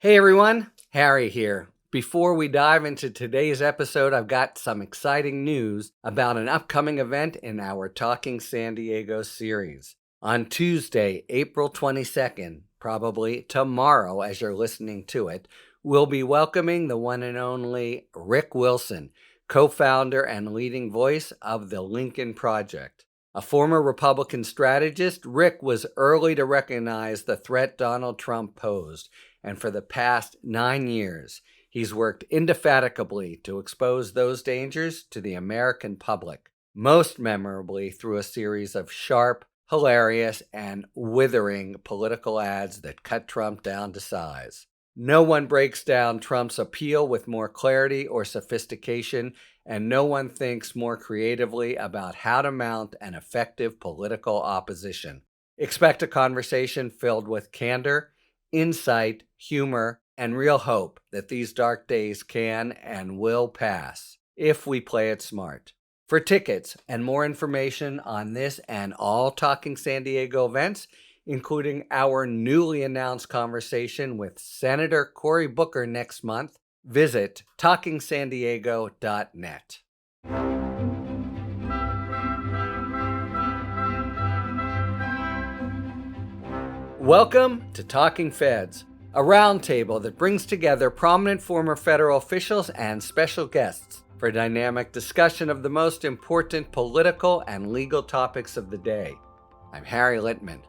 Hey everyone, Harry here. Before we dive into today's episode, I've got some exciting news about an upcoming event in our Talking San Diego series. On Tuesday, April 22nd, probably tomorrow as you're listening to it, we'll be welcoming the one and only Rick Wilson, co-founder and leading voice of the Lincoln Project. A former Republican strategist, Rick was early to recognize the threat Donald Trump posed, and for the past 9 years, he's worked indefatigably to expose those dangers to the American public, most memorably through a series of sharp, hilarious, and withering political ads that cut Trump down to size. No one breaks down Trump's appeal with more clarity or sophistication, and no one thinks more creatively about how to mount an effective political opposition. Expect a conversation filled with candor, insight, humor, and real hope that these dark days can and will pass if we play it smart. For tickets and more information on this and all Talking San Diego events, including our newly announced conversation with Senator Cory Booker next month, visit talkingsandiego.net. Welcome to Talking Feds, a roundtable that brings together prominent former federal officials and special guests for dynamic discussion of the most important political and legal topics of the day. I'm Harry Littman.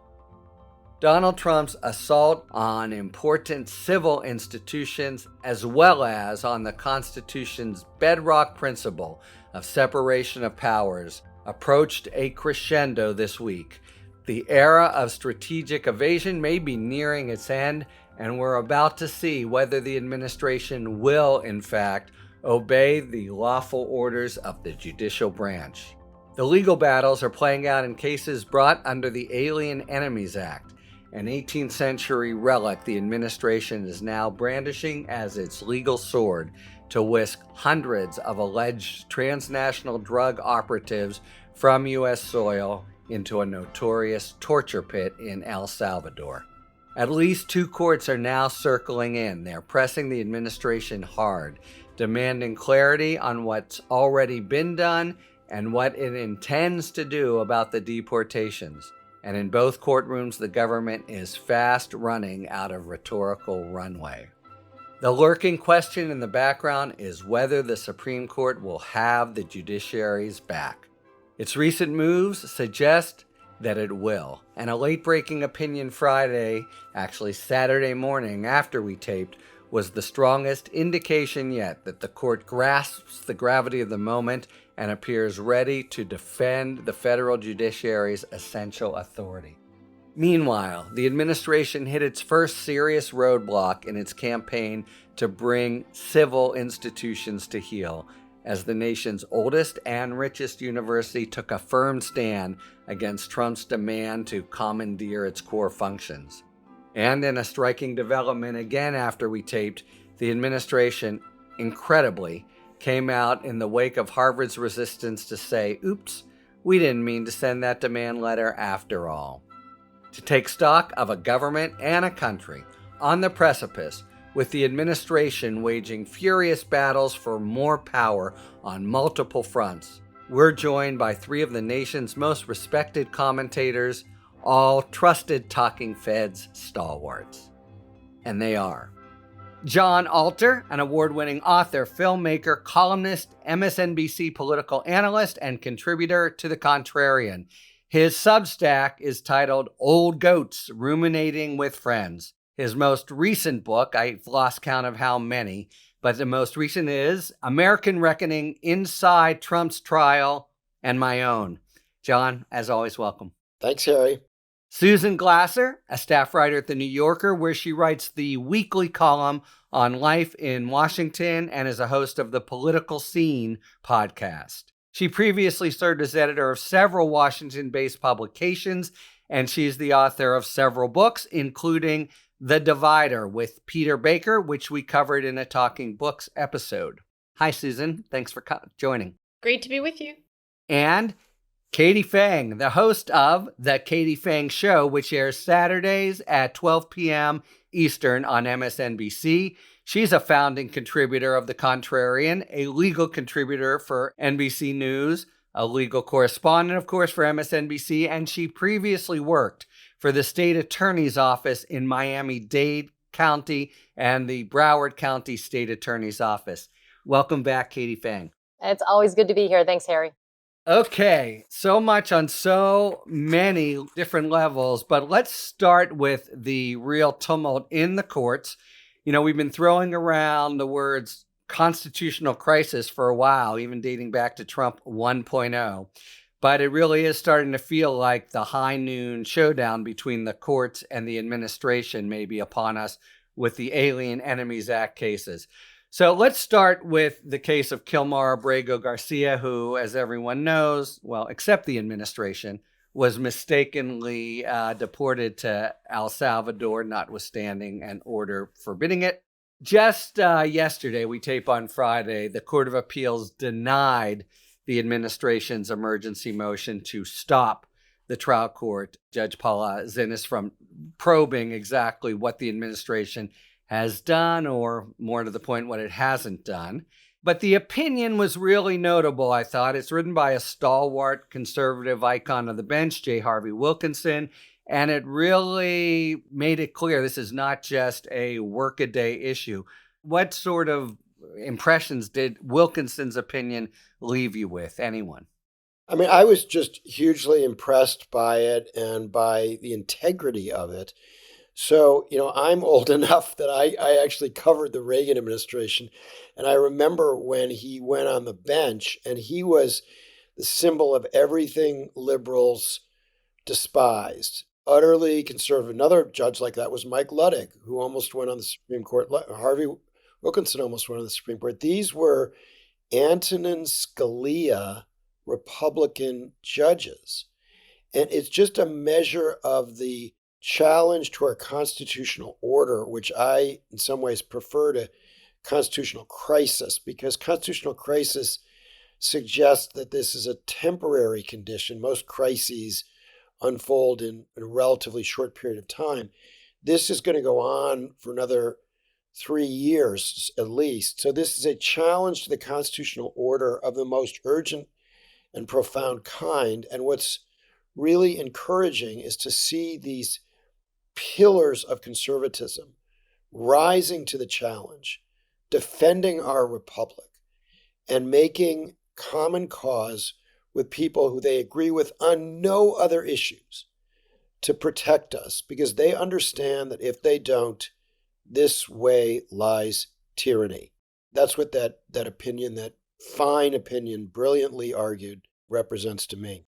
Donald Trump's assault on important civil institutions, as well as on the Constitution's bedrock principle of separation of powers, approached a crescendo this week. The era of strategic evasion may be nearing its end, and we're about to see whether the administration will, in fact, obey the lawful orders of the judicial branch. The legal battles are playing out in cases brought under the Alien Enemies Act, an 18th century relic the administration is now brandishing as its legal sword to whisk hundreds of alleged transnational drug operatives from U.S. soil into a notorious torture pit in El Salvador. At least 2 courts are now circling in. They're pressing the administration hard, demanding clarity on what's already been done and what it intends to do about the deportations. And in both courtrooms, the government is fast running out of rhetorical runway. The lurking question in the background is whether the Supreme Court will have the judiciary's back. Its recent moves suggest that it will, and a late-breaking opinion Friday, actually Saturday morning after we taped, was the strongest indication yet that the court grasps the gravity of the moment and appears ready to defend the federal judiciary's essential authority. Meanwhile, the administration hit its first serious roadblock in its campaign to bring civil institutions to heel, as the nation's oldest and richest university took a firm stand against Trump's demand to commandeer its core functions. And in a striking development again after we taped, the administration, incredibly, came out in the wake of Harvard's resistance to say, oops, we didn't mean to send that demand letter after all. To take stock of a government and a country on the precipice, with the administration waging furious battles for more power on multiple fronts, we're joined by 3 of the nation's most respected commentators, all trusted Talking Feds stalwarts. And they are Jon Alter, an award-winning author, filmmaker, columnist, MSNBC political analyst, and contributor to The Contrarian. His Substack is titled Old Goats Ruminating with Friends. His most recent book, I've lost count of how many, but the most recent is American Reckoning, Inside Trump's Trial, and my own. Jon, as always, welcome. Thanks, Harry. Susan Glasser, a staff writer at The New Yorker, where she writes the weekly column on life in Washington and is a host of the Political Scene podcast. She previously served as editor of several Washington-based publications, and she's the author of several books, including The Divider with Peter Baker, which we covered in a Talking Books episode. Hi, Susan. Thanks for joining. Great to be with you. And Katie Phang, the host of The Katie Phang Show, which airs Saturdays at 12 p.m. Eastern on MSNBC. She's a founding contributor of The Contrarian, a legal contributor for NBC News, a legal correspondent, of course, for MSNBC, and she previously worked for the state attorney's office in Miami-Dade County and the Broward County State Attorney's Office. Welcome back, Katie Phang. It's always good to be here. Thanks, Harry. Okay, so much on so many different levels, but let's start with the real tumult in the courts. You know, we've been throwing around the words constitutional crisis for a while, even dating back to Trump 1.0. But it really is starting to feel like the high noon showdown between the courts and the administration may be upon us with the Alien Enemies Act cases. So let's start with the case of Kilmar Abrego Garcia, who, as everyone knows, well, except the administration, was mistakenly deported to El Salvador, notwithstanding an order forbidding it. Just yesterday, we tape on Friday, the Court of Appeals denied the administration's emergency motion to stop the trial court, Judge Paula Zinnes, from probing exactly what the administration has done, or more to the point, what it hasn't done. But the opinion was really notable, I thought. It's written by a stalwart conservative icon of the bench, J. Harvey Wilkinson, and it really made it clear this is not just a workaday issue. What sort of impressions did Wilkinson's opinion leave you with, anyone? I mean, I was just hugely impressed by it and by the integrity of it. So, I'm old enough that I actually covered the Reagan administration. And I remember when he went on the bench, and he was the symbol of everything liberals despised. Utterly conservative. Another judge like that was Mike Ludwig, who almost went on the Supreme Court. Harvey Wilkinson almost went on the Supreme Court. These were Antonin Scalia Republican judges. And it's just a measure of the challenge to our constitutional order, which I, in some ways, prefer to constitutional crisis, because constitutional crisis suggests that this is a temporary condition. Most crises unfold in a relatively short period of time. This is going to go on for another 3 years at least. So this is a challenge to the constitutional order of the most urgent and profound kind. And what's really encouraging is to see these pillars of conservatism rising to the challenge, defending our republic, and making common cause with people who they agree with on no other issues to protect us, because they understand that if they don't, this way lies tyranny. That's what that opinion, that fine opinion, brilliantly argued, represents to me.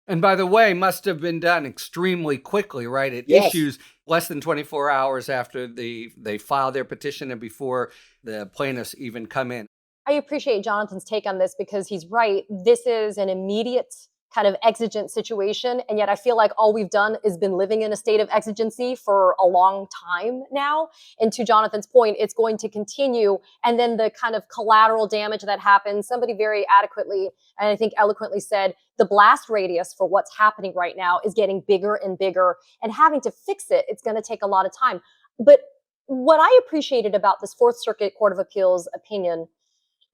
And by the way, must have been done extremely quickly, right? It Yes. issues less than 24 hours after they file their petition and before the plaintiffs even come in. I appreciate Jonathan's take on this because he's right. This is an immediate kind of exigent situation. And yet I feel like all we've done is been living in a state of exigency for a long time now. And to Jonathan's point, it's going to continue. And then the kind of collateral damage that happens, somebody very adequately, and I think eloquently said, the blast radius for what's happening right now is getting bigger and bigger, and having to fix it, it's going to take a lot of time. But what I appreciated about this Fourth Circuit Court of Appeals opinion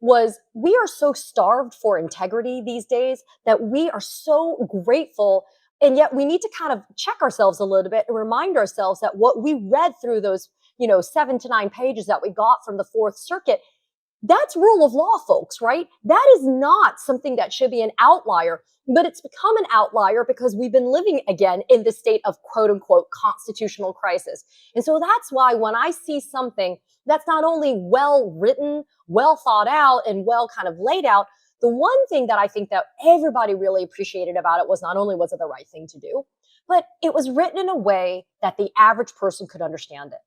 was we are so starved for integrity these days that we are so grateful. And yet we need to kind of check ourselves a little bit and remind ourselves that what we read through those, 7 to 9 pages that we got from the Fourth Circuit, that's rule of law, folks, right? That is not something that should be an outlier, but it's become an outlier because we've been living again in this state of quote unquote constitutional crisis. And so that's why when I see something that's not only well written, well thought out, and well kind of laid out, the one thing that I think that everybody really appreciated about it was not only was it the right thing to do, but it was written in a way that the average person could understand it.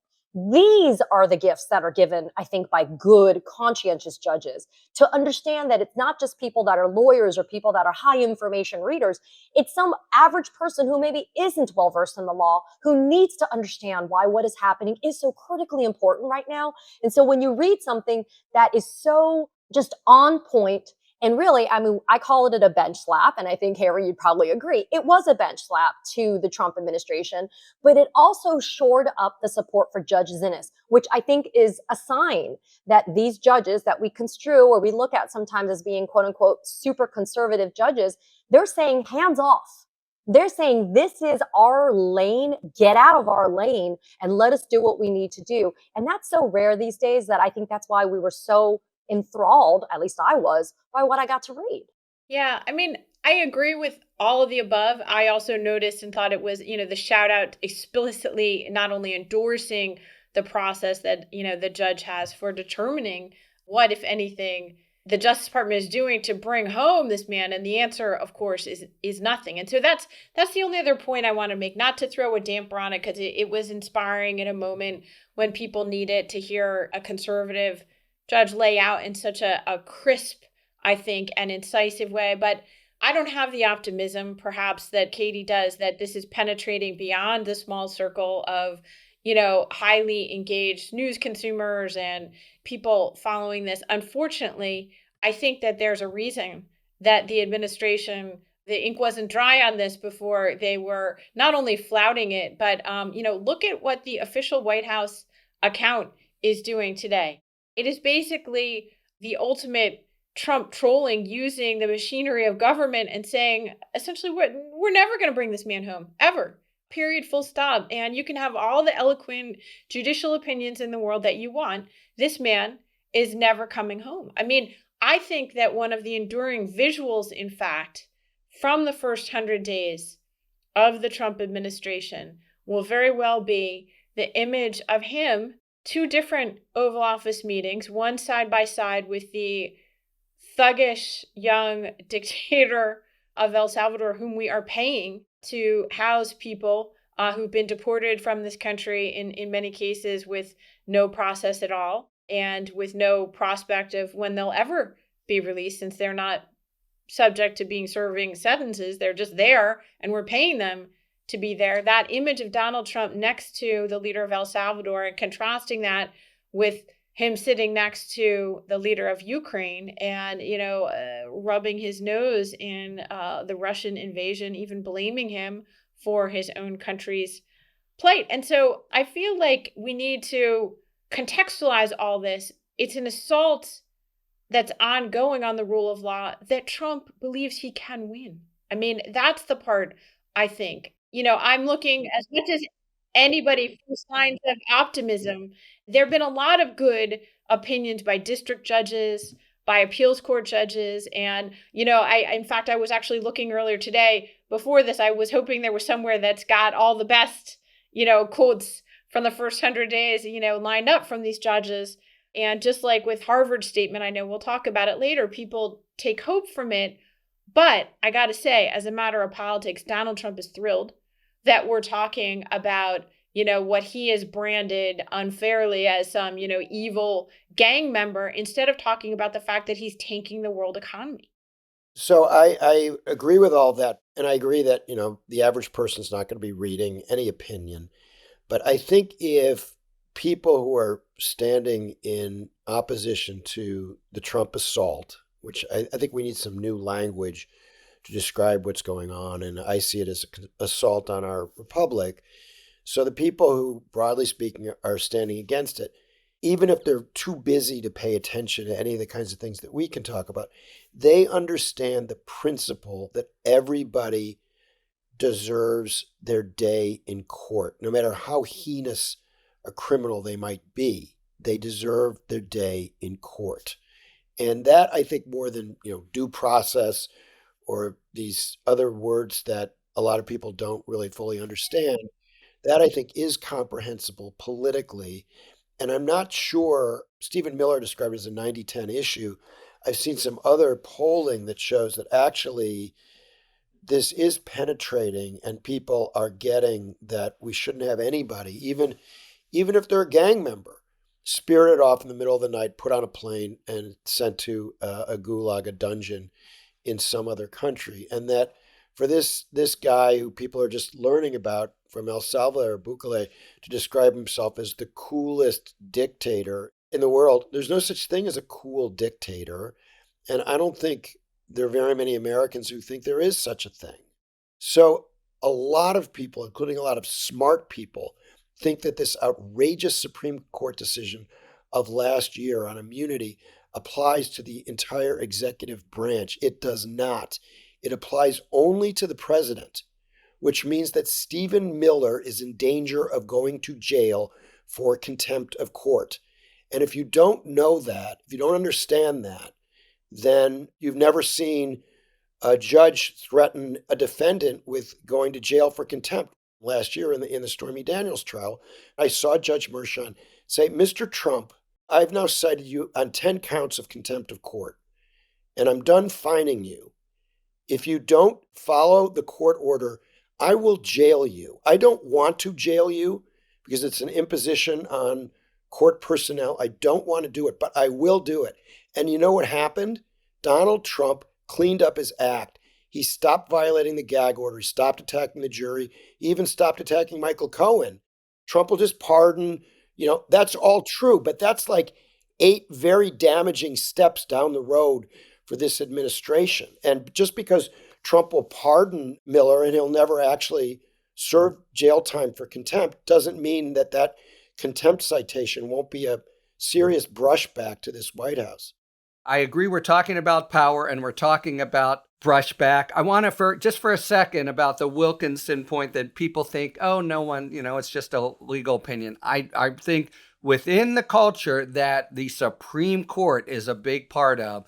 These are the gifts that are given, I think, by good, conscientious judges to understand that it's not just people that are lawyers or people that are high information readers. It's some average person who maybe isn't well versed in the law, who needs to understand why what is happening is so critically important right now. And so when you read something that is so just on point And really, I mean, I call it a bench slap. And I think, Harry, you'd probably agree. It was a bench slap to the Trump administration, but it also shored up the support for Judge Zinnes, which I think is a sign that these judges that we construe or we look at sometimes as being quote unquote super conservative judges, they're saying hands off. They're saying this is our lane, get out of our lane and let us do what we need to do. And that's so rare these days that I think that's why we were so enthralled, at least I was, by what I got to read. Yeah, I mean, I agree with all of the above. I also noticed and thought it was, the shout out explicitly not only endorsing the process that, the judge has for determining what, if anything, the Justice Department is doing to bring home this man. And the answer, of course, is nothing. And so that's the only other point I want to make, not to throw a damper on it, because it was inspiring in a moment when people needed to hear a conservative judge lay out in such a crisp, I think, and incisive way. But I don't have the optimism, perhaps, that Katie does, that this is penetrating beyond the small circle of, highly engaged news consumers and people following this. Unfortunately, I think that there's a reason that the administration, the ink wasn't dry on this before they were not only flouting it, but, look at what the official White House account is doing today. It is basically the ultimate Trump trolling, using the machinery of government and saying, essentially, we're never going to bring this man home, ever. Period, full stop. And you can have all the eloquent judicial opinions in the world that you want. This man is never coming home. I mean, I think that one of the enduring visuals, in fact, from the first 100 days of the Trump administration will very well be the image of him, 2 different Oval Office meetings, one side by side with the thuggish young dictator of El Salvador, whom we are paying to house people who've been deported from this country in many cases with no process at all and with no prospect of when they'll ever be released, since they're not subject to being serving sentences. They're just there and we're paying them to be there. That image of Donald Trump next to the leader of El Salvador and contrasting that with him sitting next to the leader of Ukraine and, rubbing his nose in the Russian invasion, even blaming him for his own country's plight. And so I feel like we need to contextualize all this. It's an assault that's ongoing on the rule of law that Trump believes he can win. I mean, that's the part, I think. I'm looking as much as anybody for signs of optimism. There have been a lot of good opinions by district judges, by appeals court judges. And, in fact, I was actually looking earlier today. Before this, I was hoping there was somewhere that's got all the best, quotes from the first 100 days, lined up from these judges. And just like with Harvard's statement, I know we'll talk about it later, people take hope from it. But I got to say, as a matter of politics, Donald Trump is thrilled that we're talking about, what he is branded unfairly as some, evil gang member, instead of talking about the fact that he's tanking the world economy. So I agree with all that. And I agree that, the average person's not going to be reading any opinion. But I think if people who are standing in opposition to the Trump assault, which I think we need some new language to describe what's going on, and I see it as an assault on our republic. So the people who, broadly speaking, are standing against it, even if they're too busy to pay attention to any of the kinds of things that we can talk about, they understand the principle that everybody deserves their day in court, no matter how heinous a criminal they might be. They deserve their day in court. And that, I think, more than due process or these other words that a lot of people don't really fully understand, that I think is comprehensible politically. And I'm not sure, Stephen Miller described it as a 90-10 issue. I've seen some other polling that shows that actually this is penetrating and people are getting that we shouldn't have anybody, even if they're a gang member, spirited off in the middle of the night, put on a plane and sent to a gulag, a dungeon in some other country. And that for this guy who people are just learning about from El Salvador, Bukele, to describe himself as the coolest dictator in the world, there's no such thing as a cool dictator. And I don't think there are very many Americans who think there is such a thing. So a lot of people, including a lot of smart people, think that this outrageous Supreme Court decision of last year on immunity applies to the entire executive branch. It does not. It applies only to the president, which means that Stephen Miller is in danger of going to jail for contempt of court. And if you don't know that, if you don't understand that, then you've never seen a judge threaten a defendant with going to jail for contempt. Last year in the Stormy Daniels trial, I saw Judge Mershon say, "Mr. Trump, I've now cited you on 10 counts of contempt of court, and I'm done fining you. If you don't follow the court order, I will jail you. I don't want to jail you because it's an imposition on court personnel. I don't want to do it, but I will do it." And you know what happened? Donald Trump cleaned up his act. He stopped violating the gag order. He stopped attacking the jury. He even stopped attacking Michael Cohen. Trump will just pardon. That's all true, but that's like 8 very damaging steps down the road for this administration. And just because Trump will pardon Miller and he'll never actually serve jail time for contempt doesn't mean that that contempt citation won't be a serious brushback to this White House. I agree. We're talking about power and we're talking about brushback. I want to, just for a second, about the Wilkinson point that people think, oh, no one, it's just a legal opinion. I think within the culture that the Supreme Court is a big part of,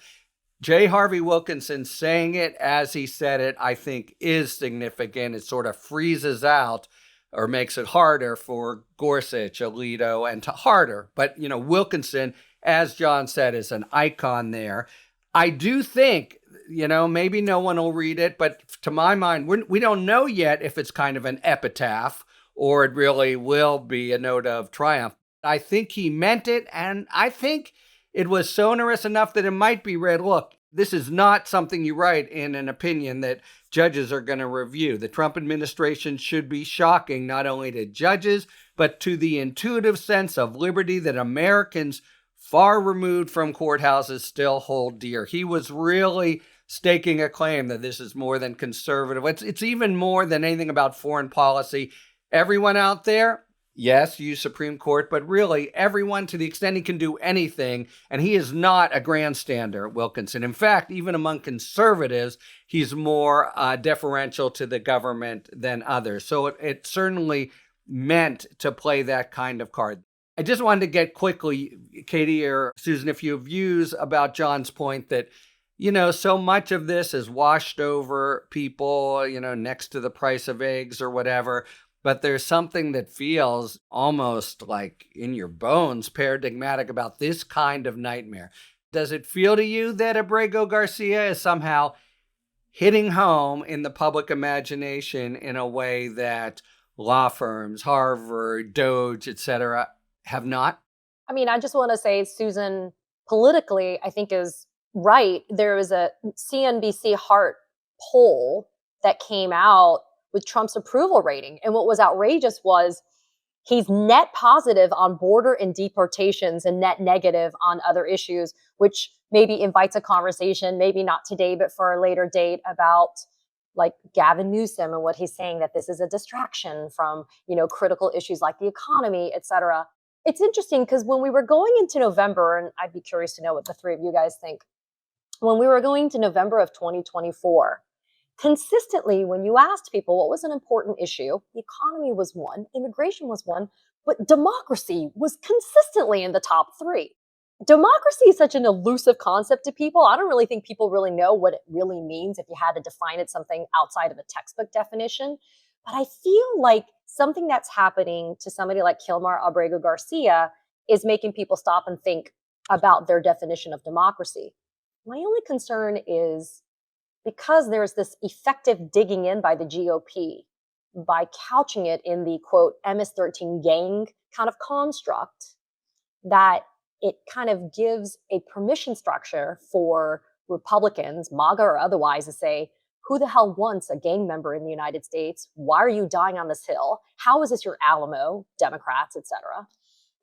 J. Harvey Wilkinson saying it as he said it, I think is significant. It sort of freezes out or makes it harder for Gorsuch, Alito, and harder. But, Wilkinson, as Jon said, is an icon there. I do think, maybe no one will read it, but to my mind, we don't know yet if it's kind of an epitaph or it really will be a note of triumph. I think he meant it, and I think it was sonorous enough that it might be read, look, this is not something you write in an opinion that judges are going to review. The Trump administration should be shocking not only to judges, but to the intuitive sense of liberty that Americans far removed from courthouses still hold dear. He was really staking a claim that this is more than conservative. It's even more than anything about foreign policy. Everyone out there, yes, use Supreme Court, but really everyone to the extent he can do anything. And he is not a grandstander, Wilkinson. In fact, even among conservatives, he's more deferential to the government than others. So it certainly meant to play that kind of card. I just wanted to get quickly, Katie or Susan, if you have views about Jon's point that, so much of this is washed over people, next to the price of eggs or whatever. But there's something that feels almost like in your bones paradigmatic about this kind of nightmare. Does it feel to you that Abrego Garcia is somehow hitting home in the public imagination in a way that law firms, Harvard, Doge, etc., have not? I mean, I just want to say, Susan, politically, I think is right. There was a CNBC Heart poll that came out with Trump's approval rating. And what was outrageous was he's net positive on border and deportations and net negative on other issues, which maybe invites a conversation, maybe not today, but for a later date, about like Gavin Newsom and what he's saying, that this is a distraction from, critical issues like the economy, et cetera. It's interesting because when we were going into November, and I'd be curious to know what the three of you guys think, when we were going to November of 2024, consistently, when you asked people what was an important issue, the economy was one, immigration was one, but democracy was consistently in the top 3. Democracy is such an elusive concept to people. I don't really think people really know what it really means if you had to define it something outside of a textbook definition. But I feel like something that's happening to somebody like Kilmar Abrego Garcia is making people stop and think about their definition of democracy. My only concern is because there's this effective digging in by the GOP by couching it in the, quote, MS-13 gang kind of construct, that it kind of gives a permission structure for Republicans, MAGA or otherwise, to say, who the hell wants a gang member in the United States? Why are you dying on this hill? How is this your Alamo? Democrats, etc.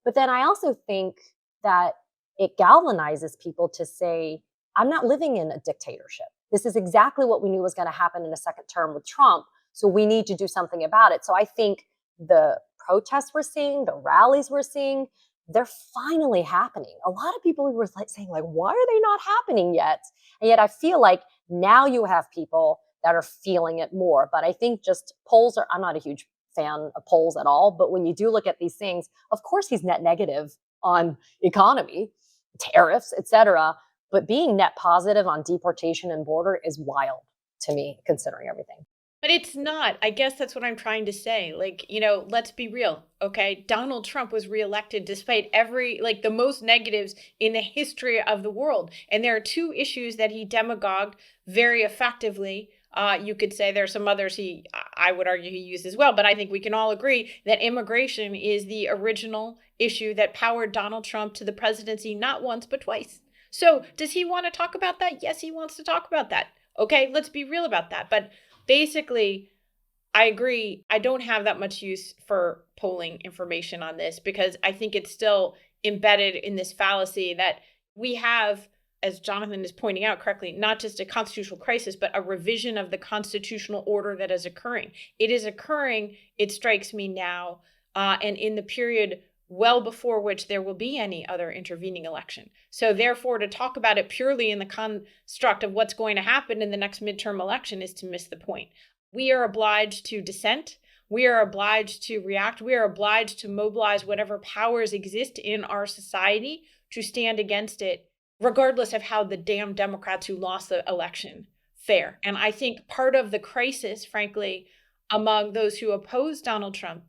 But then I also think that it galvanizes people to say, I'm not living in a dictatorship. This is exactly what we knew was going to happen in a second term with Trump. So we need to do something about it. So I think the protests we're seeing, the rallies we're seeing, they're finally happening. A lot of people were saying, like, why are they not happening yet? And yet I feel like now you have people that are feeling it more. But I think just polls I'm not a huge fan of polls at all. But when you do look at these things, of course, he's net negative on economy, tariffs, et cetera. But being net positive on deportation and border is wild to me, considering everything. But it's not. I guess that's what I'm trying to say. Like, let's be real. Okay. Donald Trump was reelected despite the most negatives in the history of the world. And there are two issues that he demagogued very effectively. You could say there are some others I would argue he used as well, but I think we can all agree that immigration is the original issue that powered Donald Trump to the presidency, not once, but twice. So does he want to talk about that? Yes, he wants to talk about that. Okay, let's be real about that. But basically, I agree. I don't have that much use for polling information on this because I think it's still embedded in this fallacy that we have, as Jonathan is pointing out correctly, not just a constitutional crisis, but a revision of the constitutional order that is occurring. It is occurring, it strikes me now, and in the period well before which there will be any other intervening election. So therefore, to talk about it purely in the construct of what's going to happen in the next midterm election is to miss the point. We are obliged to dissent. We are obliged to react. We are obliged to mobilize whatever powers exist in our society to stand against it, regardless of how the damn Democrats who lost the election fare. And I think part of the crisis, frankly, among those who oppose Donald Trump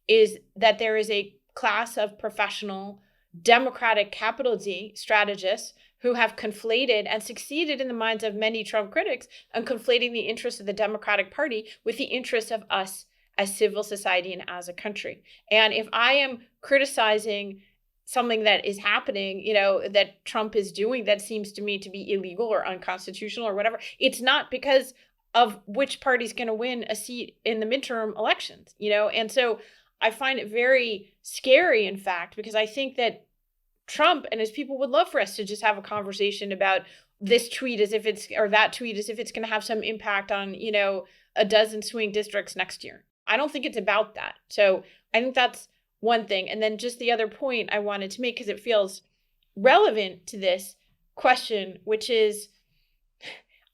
is that there is a class of professional Democratic capital D strategists who have conflated and succeeded in the minds of many Trump critics on conflating the interests of the Democratic Party with the interests of us as civil society and as a country. And if I am criticizing something that is happening, that Trump is doing that seems to me to be illegal or unconstitutional or whatever, it's not because of which party's going to win a seat in the midterm elections, and so I find it very scary, in fact, because I think that Trump and his people would love for us to just have a conversation about this tweet or that tweet as if it's going to have some impact on, a dozen swing districts next year. I don't think it's about that. So I think that's one thing. And then just the other point I wanted to make, because it feels relevant to this question, which is,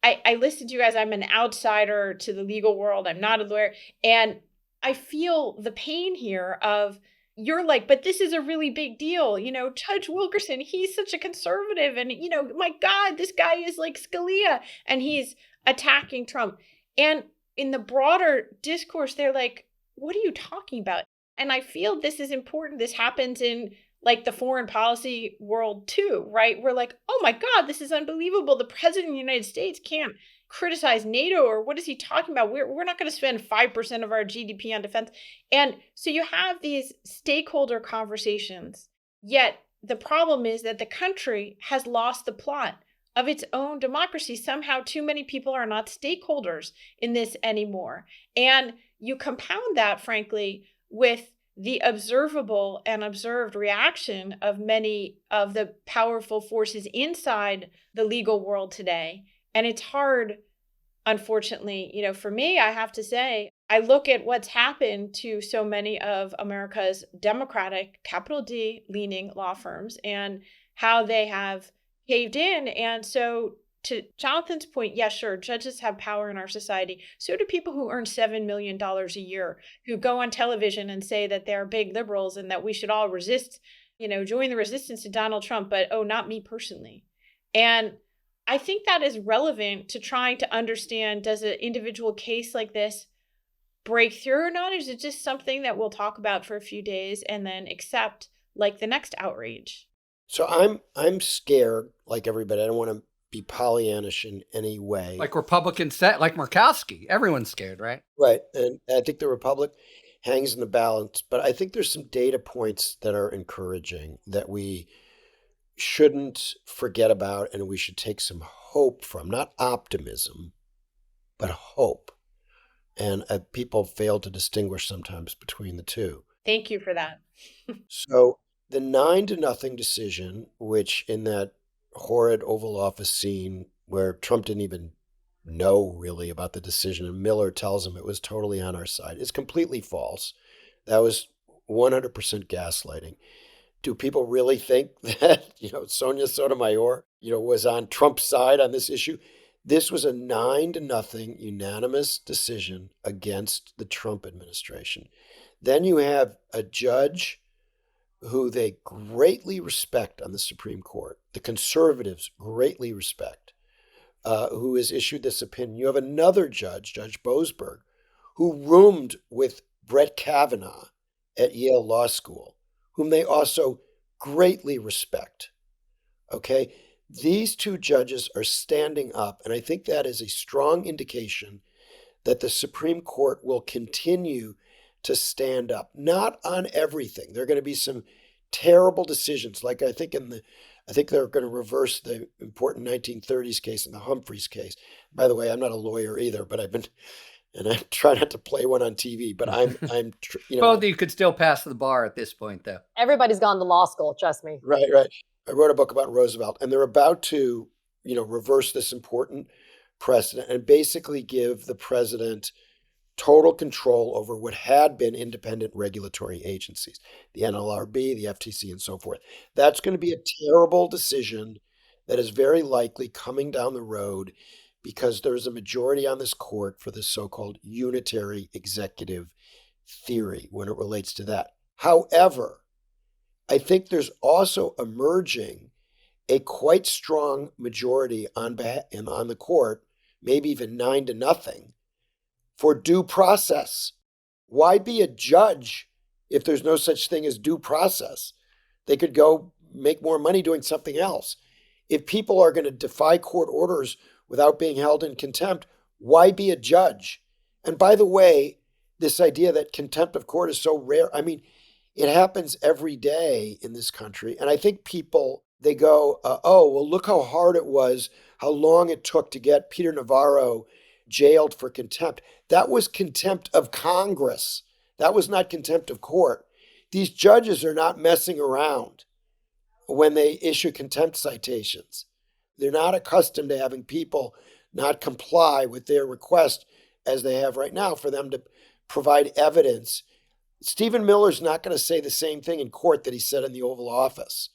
I listened to you as I'm an outsider to the legal world. I'm not a lawyer. And I feel the pain here of, you're like, but this is a really big deal. Judge Wilkerson, he's such a conservative and, my God, this guy is like Scalia and he's attacking Trump. And in the broader discourse, they're like, what are you talking about? And I feel this is important. This happens in like the foreign policy world too, right? We're like, oh my God, this is unbelievable. The president of the United States can't criticize NATO, or what is he talking about? We're not going to spend 5% of our GDP on defense. And so you have these stakeholder conversations, yet the problem is that the country has lost the plot of its own democracy. Somehow too many people are not stakeholders in this anymore. And you compound that, frankly, with the observable and observed reaction of many of the powerful forces inside the legal world today. And it's hard, unfortunately, for me, I have to say, I look at what's happened to so many of America's Democratic, capital D, leaning law firms and how they have caved in. And so to Jonathan's point, yeah, sure, judges have power in our society. So do people who earn $7 million a year, who go on television and say that they're big liberals and that we should all resist, join the resistance to Donald Trump, but not me personally. And I think that is relevant to trying to understand, does an individual case like this break through or not? Or is it just something that we'll talk about for a few days and then accept like the next outrage? So I'm scared, like everybody. I don't want to be Pollyannish in any way. Like Republicans said, like Murkowski. Everyone's scared, right? Right. And I think the Republic hangs in the balance. But I think there's some data points that are encouraging that we shouldn't forget about, and we should take some hope from, not optimism, but hope. And people fail to distinguish sometimes between the two. Thank you for that. So the 9-0 decision, which in that horrid Oval Office scene where Trump didn't even know really about the decision, and Miller tells him it was totally on our side. It's completely false. That was 100% gaslighting. Do people really think that, Sonia Sotomayor, was on Trump's side on this issue? This was a 9-0 unanimous decision against the Trump administration. Then you have a judge who they greatly respect on the Supreme Court, the conservatives greatly respect, who has issued this opinion. You have another judge, Judge Boasberg, who roomed with Brett Kavanaugh at Yale Law School, whom they also greatly respect. Okay? These two judges are standing up, and I think that is a strong indication that the Supreme Court will continue to stand up, not on everything. There are going to be some terrible decisions, like I think they're going to reverse the important 1930s case and the Humphreys case. By the way, I'm not a lawyer either, but and I try not to play one on TV, but Both of you could still pass the bar at this point, though. Everybody's gone to law school, trust me. Right. I wrote a book about Roosevelt, and they're about to, reverse this important precedent and basically give the president total control over what had been independent regulatory agencies, the NLRB, the FTC, and so forth. That's going to be a terrible decision that is very likely coming down the road because there's a majority on this court for the so-called unitary executive theory when it relates to that. However, I think there's also emerging a quite strong majority on the court, maybe even 9-0, for due process. Why be a judge if there's no such thing as due process? They could go make more money doing something else. If people are going to defy court orders without being held in contempt, why be a judge? And by the way, this idea that contempt of court is so rare, it happens every day in this country. And I think people, they go, look how hard it was, how long it took to get Peter Navarro jailed for contempt. That was contempt of Congress. That was not contempt of court. These judges are not messing around when they issue contempt citations. They're not accustomed to having people not comply with their request as they have right now for them to provide evidence. Stephen Miller's not going to say the same thing in court that he said in the Oval Office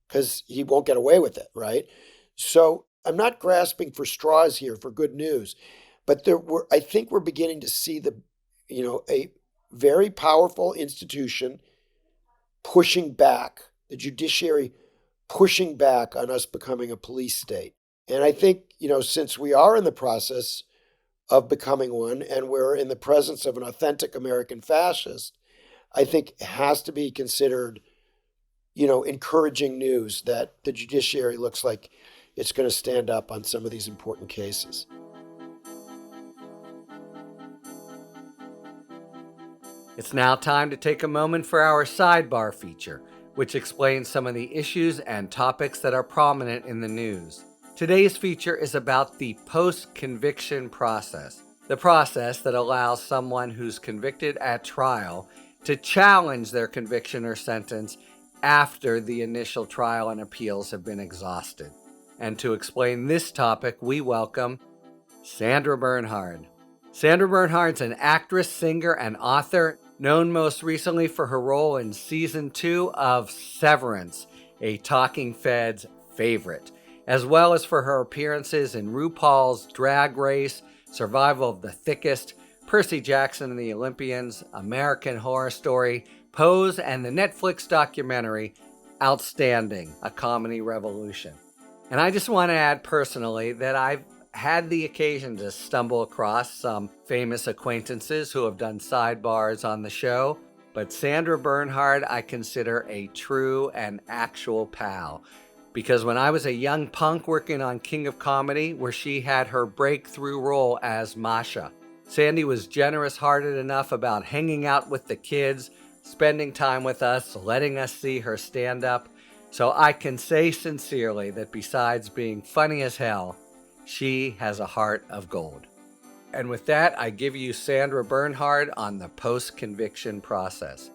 because he won't get away with it, right? So I'm not grasping for straws here for good news, but I think we're beginning to see a very powerful institution pushing back, the judiciary pushing back on us becoming a police state. And I think, since we are in the process of becoming one and we're in the presence of an authentic American fascist, I think it has to be considered, encouraging news that the judiciary looks like it's going to stand up on some of these important cases. It's now time to take a moment for our sidebar feature, which explains some of the issues and topics that are prominent in the news. Today's feature is about the post-conviction process, the process that allows someone who's convicted at trial to challenge their conviction or sentence after the initial trial and appeals have been exhausted. And to explain this topic, we welcome Sandra Bernhard. Sandra Bernhard's an actress, singer, and author, known most recently for her role in Season 2 of Severance, a Talking Feds favorite, as well as for her appearances in RuPaul's Drag Race, Survival of the Thickest, Percy Jackson and the Olympians, American Horror Story, Pose, and the Netflix documentary Outstanding, A Comedy Revolution. And I just want to add personally that I've had the occasion to stumble across some famous acquaintances who have done sidebars on the show, but Sandra Bernhard I consider a true and actual pal. Because when I was a young punk working on King of Comedy, where she had her breakthrough role as Masha, Sandy was generous-hearted enough about hanging out with the kids, spending time with us, letting us see her stand-up. So I can say sincerely that besides being funny as hell, she has a heart of gold. And with that, I give you Sandra Bernhard on the post-conviction process.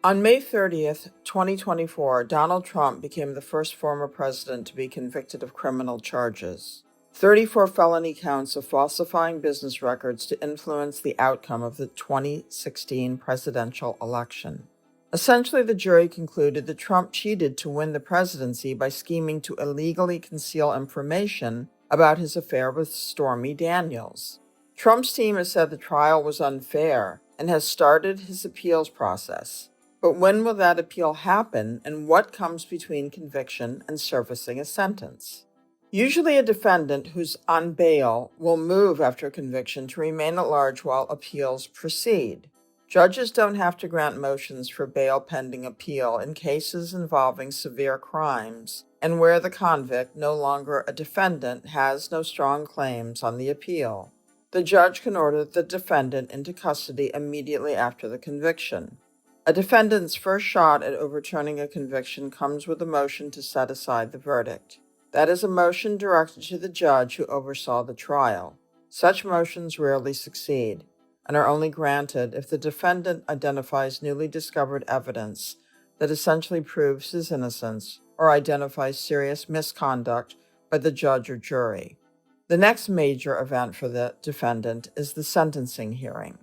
On May 30th, 2024, Donald Trump became the first former president to be convicted of criminal charges. 34 felony counts of falsifying business records to influence the outcome of the 2016 presidential election. Essentially, the jury concluded that Trump cheated to win the presidency by scheming to illegally conceal information about his affair with Stormy Daniels. Trump's team has said the trial was unfair and has started his appeals process. But when will that appeal happen, and what comes between conviction and servicing a sentence? Usually a defendant who's on bail will move after conviction to remain at large while appeals proceed. Judges don't have to grant motions for bail pending appeal in cases involving severe crimes and where the convict, no longer a defendant, has no strong claims on the appeal. The judge can order the defendant into custody immediately after the conviction. A defendant's first shot at overturning a conviction comes with a motion to set aside the verdict. That is a motion directed to the judge who oversaw the trial. Such motions rarely succeed and are only granted if the defendant identifies newly discovered evidence that essentially proves his innocence or identifies serious misconduct by the judge or jury. The next major event for the defendant is the sentencing hearing.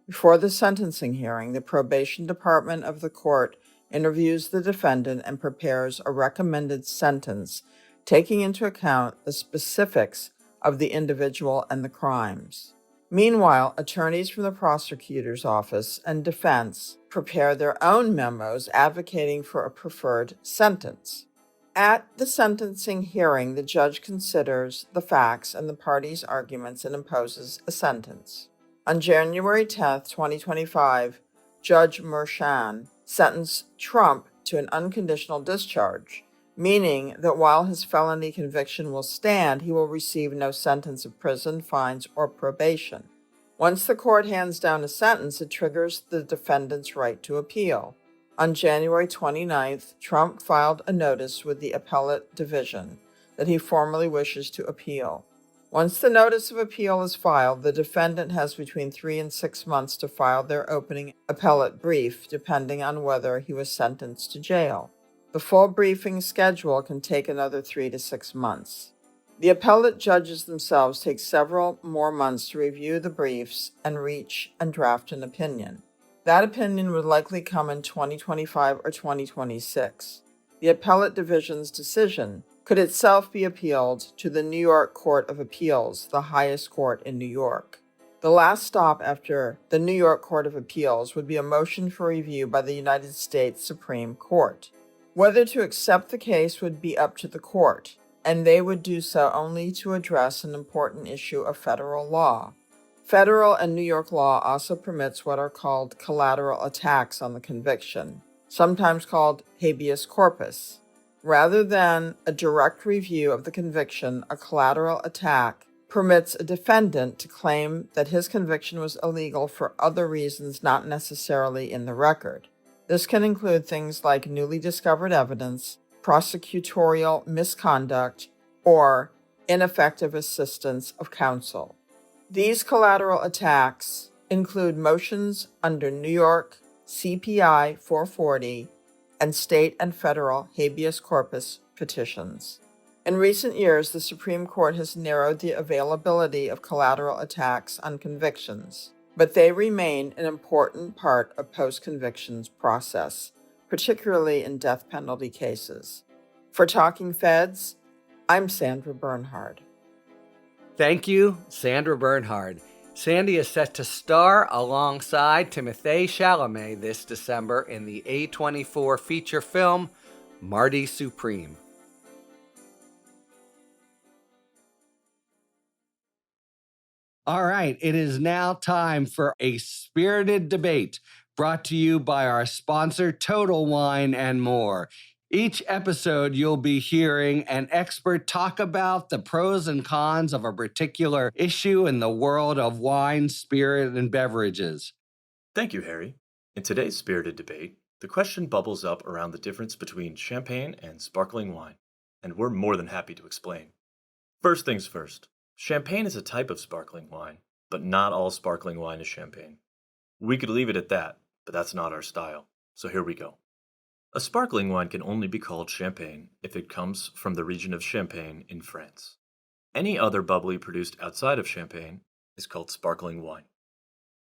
Before the sentencing hearing, the probation department of the court interviews the defendant and prepares a recommended sentence, taking into account the specifics of the individual and the crimes. Meanwhile, attorneys from the prosecutor's office and defense prepare their own memos advocating for a preferred sentence. At the sentencing hearing, the judge considers the facts and the parties' arguments and imposes a sentence. On January 10, 2025, Judge Merchan sentenced Trump to an unconditional discharge, meaning that while his felony conviction will stand, he will receive no sentence of prison, fines, or probation. Once the court hands down a sentence, it triggers the defendant's right to appeal. On January 29th, Trump filed a notice with the appellate division that he formally wishes to appeal. Once the notice of appeal is filed, the defendant has between 3 and 6 months to file their opening appellate brief, depending on whether he was sentenced to jail. The full briefing schedule can take another 3 to 6 months. The appellate judges themselves take several more months to review the briefs and reach and draft an opinion. That opinion would likely come in 2025 or 2026. The appellate division's decision could itself be appealed to the New York Court of Appeals, the highest court in New York. The last stop after the New York Court of Appeals would be a motion for review by the United States Supreme Court. Whether to accept the case would be up to the court, and they would do so only to address an important issue of federal law. Federal and New York law also permits what are called collateral attacks on the conviction, sometimes called habeas corpus. Rather than a direct review of the conviction, a collateral attack permits a defendant to claim that his conviction was illegal for other reasons not necessarily in the record. This can include things like newly discovered evidence, prosecutorial misconduct, or ineffective assistance of counsel. These collateral attacks include motions under New York CPI 440 and state and federal habeas corpus petitions. In recent years, the Supreme Court has narrowed the availability of collateral attacks on convictions, but they remain an important part of post-convictions process, particularly in death penalty cases. For Talking Feds, I'm Sandra Bernhard. Thank you, Sandra Bernhard. Sandy is set to star alongside Timothée Chalamet this December in the A24 feature film Marty Supreme. All right, it is now time for a spirited debate brought to you by our sponsor, Total Wine and More. Each episode, you'll be hearing an expert talk about the pros and cons of a particular issue in the world of wine, spirit, and beverages. Thank you, Harry. In today's spirited debate, the question bubbles up around the difference between champagne and sparkling wine, and we're more than happy to explain. First things first, champagne is a type of sparkling wine, but not all sparkling wine is champagne. We could leave it at that, but that's not our style. So here we go. A sparkling wine can only be called champagne if it comes from the region of Champagne in France. Any other bubbly produced outside of Champagne is called sparkling wine.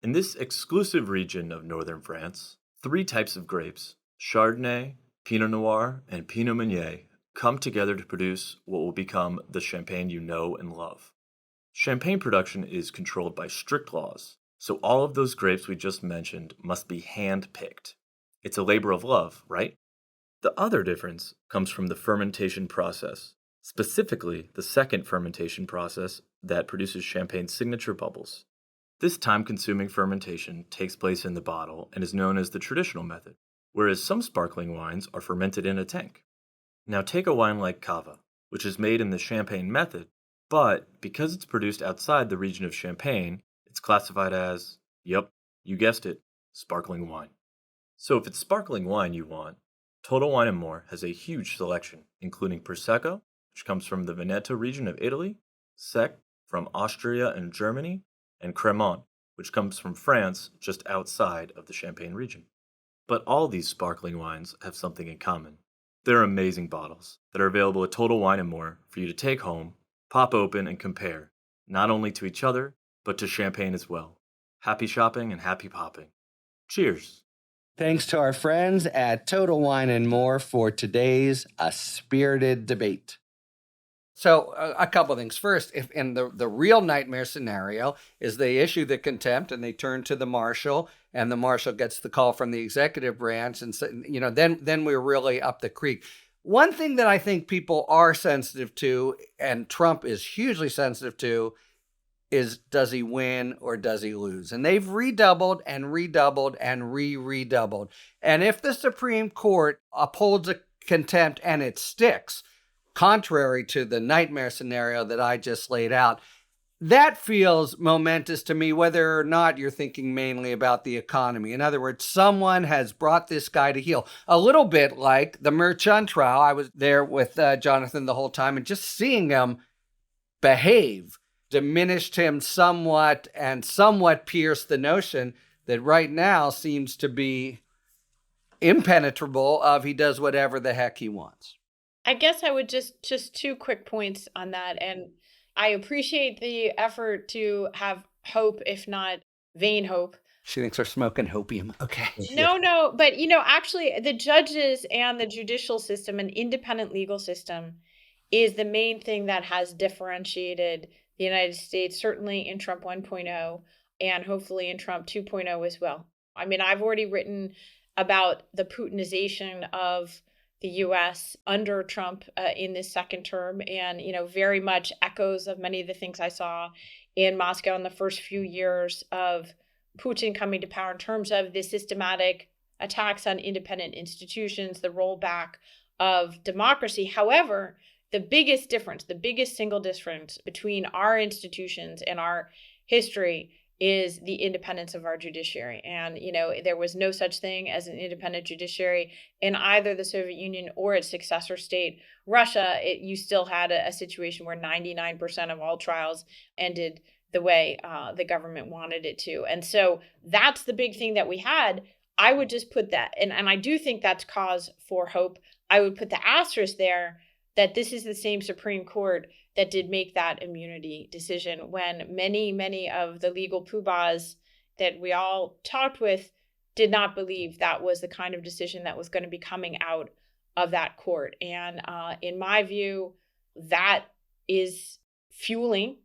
In this exclusive region of northern France, three types of grapes, Chardonnay, Pinot Noir, and Pinot Meunier, come together to produce what will become the champagne you know and love. Champagne production is controlled by strict laws, so all of those grapes we just mentioned must be hand-picked. It's a labor of love, right? The other difference comes from the fermentation process, specifically the second fermentation process that produces champagne's signature bubbles. This time-consuming fermentation takes place in the bottle and is known as the traditional method, whereas some sparkling wines are fermented in a tank. Now take a wine like Cava, which is made in the champagne method, but because it's produced outside the region of Champagne, it's classified as, yep, you guessed it, sparkling wine. So if it's sparkling wine you want, Total Wine & More has a huge selection, including Prosecco, which comes from the Veneto region of Italy, Sec from Austria and Germany, and Cremant, which comes from France just outside of the Champagne region. But all these sparkling wines have something in common. They're amazing bottles that are available at Total Wine & More for you to take home, pop open, and compare, not only to each other, but to champagne as well. Happy shopping and happy popping. Cheers! Thanks to our friends at Total Wine and More for today's A Spirited Debate. So a couple of things. First, if in the real nightmare scenario is they issue the contempt and they turn to the marshal, and the marshal gets the call from the executive branch, and so, then we're really up the creek. One thing that I think people are sensitive to, and Trump is hugely sensitive to, is does he win or does he lose? And they've redoubled and redoubled and redoubled. And if the Supreme Court upholds a contempt and it sticks, contrary to the nightmare scenario that I just laid out, that feels momentous to me, whether or not you're thinking mainly about the economy. In other words, someone has brought this guy to heel. A little bit like the Merchant trial. I was there with Jonathan the whole time, and just seeing him behave diminished him somewhat and somewhat pierced the notion that right now seems to be impenetrable of he does whatever the heck he wants. I guess I would just two quick points on that. And I appreciate the effort to have hope, if not vain hope. She thinks we're smoking hopium. Okay. No, but actually the judges and the judicial system and independent legal system is the main thing that has differentiated the United States, certainly in Trump 1.0 and hopefully in Trump 2.0 as well. I mean, I've already written about the Putinization of the U.S. under Trump in this second term, and very much echoes of many of the things I saw in Moscow in the first few years of Putin coming to power in terms of the systematic attacks on independent institutions, the rollback of democracy. However, the biggest difference, the biggest single difference between our institutions and our history is the independence of our judiciary. And, there was no such thing as an independent judiciary in either the Soviet Union or its successor state, Russia. You still had a situation where 99% of all trials ended the way the government wanted it to. And so that's the big thing that we had. I would just put that, and I do think that's cause for hope. I would put the asterisk there that this is the same Supreme Court that did make that immunity decision when many of the legal poobahs that we all talked with did not believe that was the kind of decision that was going to be coming out of that court. And in my view, that is fueling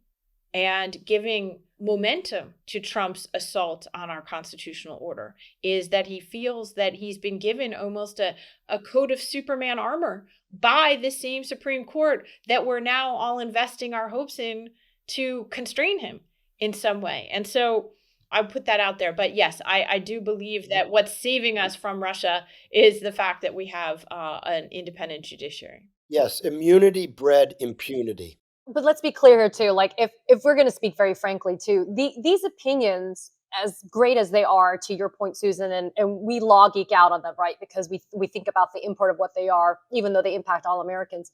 and giving momentum to Trump's assault on our constitutional order, is that he feels that he's been given almost a coat of Superman armor by the same Supreme Court that we're now all investing our hopes in to constrain him in some way. And so I put that out there. But yes, I do believe that what's saving us from Russia is the fact that we have an independent judiciary. Yes, immunity bred impunity. But let's be clear here too, like if we're going to speak very frankly too, these opinions, as great as they are, to your point, Susan, and we law geek out on them, right? Because we think about the import of what they are, even though they impact all Americans.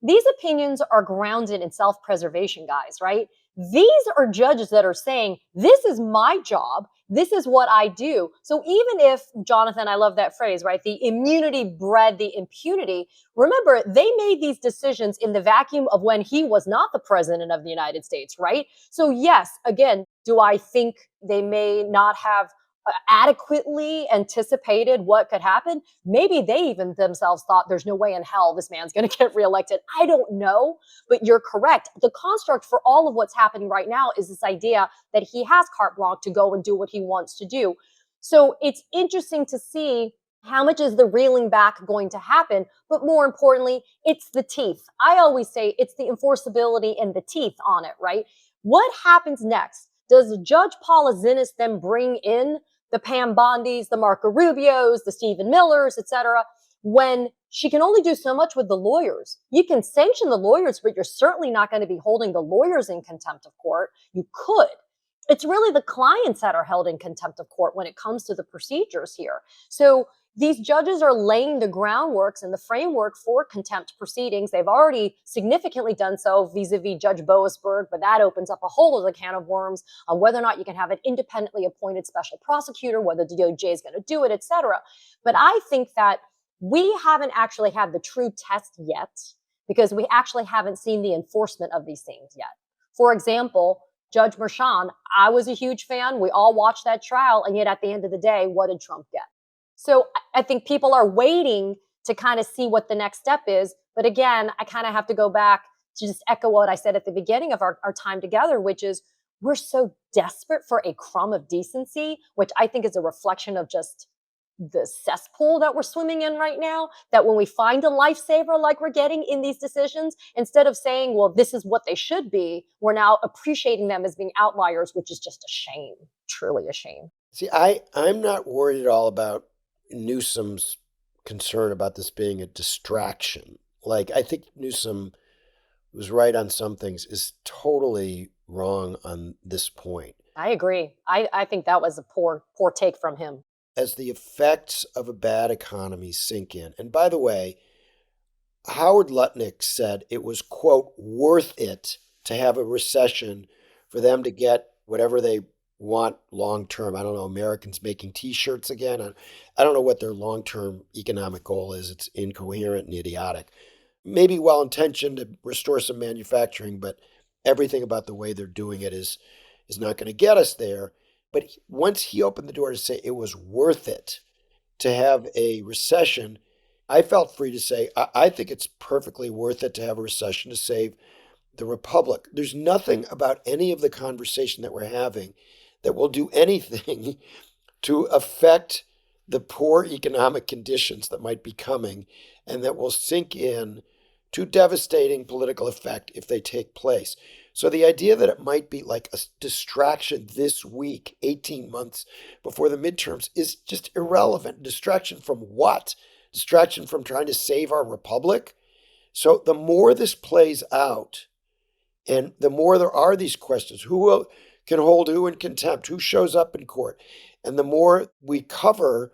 These opinions are grounded in self-preservation, guys, right? These are judges that are saying, this is my job. this is what I do. So even if, Jonathan, I love that phrase, right? The immunity bred the impunity. Remember, they made these decisions in the vacuum of when he was not the president of the United States, right? So yes, again, do I think they may not have adequately anticipated what could happen? Maybe they even themselves thought there's no way in hell this man's going to get reelected. I don't know, but you're correct. The construct for all of what's happening right now is this idea that he has carte blanche to go and do what he wants to do. So it's interesting to see how much is the reeling back going to happen, but more importantly, it's the teeth. I always say it's the enforceability and the teeth on it, right? What happens next? Does Judge Paula Zinnes then bring in the Pam Bondis, the Marco Rubios, the Stephen Millers, etc., when she can only do so much with the lawyers? You can sanction the lawyers, but you're certainly not going to be holding the lawyers in contempt of court. You could. It's really the clients that are held in contempt of court when it comes to the procedures here. So these judges are laying the groundworks and the framework for contempt proceedings. They've already significantly done so vis-a-vis Judge Boasberg, but that opens up a whole other can of worms on whether or not you can have an independently appointed special prosecutor, whether the DOJ is going to do it, et cetera. But I think that we haven't actually had the true test yet because we actually haven't seen the enforcement of these things yet. For example, Judge Merchan, I was a huge fan. We all watched that trial. And yet at the end of the day, what did Trump get? So I think people are waiting to kind of see what the next step is. But again, I kind of have to go back to just echo what I said at the beginning of our time together, which is we're so desperate for a crumb of decency, which I think is a reflection of just the cesspool that we're swimming in right now, that when we find a lifesaver like we're getting in these decisions, instead of saying, well, this is what they should be, we're now appreciating them as being outliers, which is just a shame, truly a shame. See, I'm not worried at all about Newsom's concern about this being a distraction. Like, I think Newsom was right on some things, is totally wrong on this point. I agree. I think that was a poor take from him. As the effects of a bad economy sink in, and by the way, Howard Lutnick said it was, quote, worth it to have a recession for them to get whatever they want long term. I don't know, Americans making T-shirts again. I don't know what their long-term economic goal is. It's incoherent and idiotic. Maybe well-intentioned to restore some manufacturing, but everything about the way they're doing it is not going to get us there. But once he opened the door to say it was worth it to have a recession, I felt free to say, I think it's perfectly worth it to have a recession to save the republic. There's nothing about any of the conversation that we're having that will do anything to affect the poor economic conditions that might be coming and that will sink in to devastating political effect if they take place. So the idea that it might be like a distraction this week, 18 months before the midterms, is just irrelevant. Distraction from what? Distraction from trying to save our republic? So the more this plays out, and the more there are these questions, who can hold who in contempt, who shows up in court, and the more we cover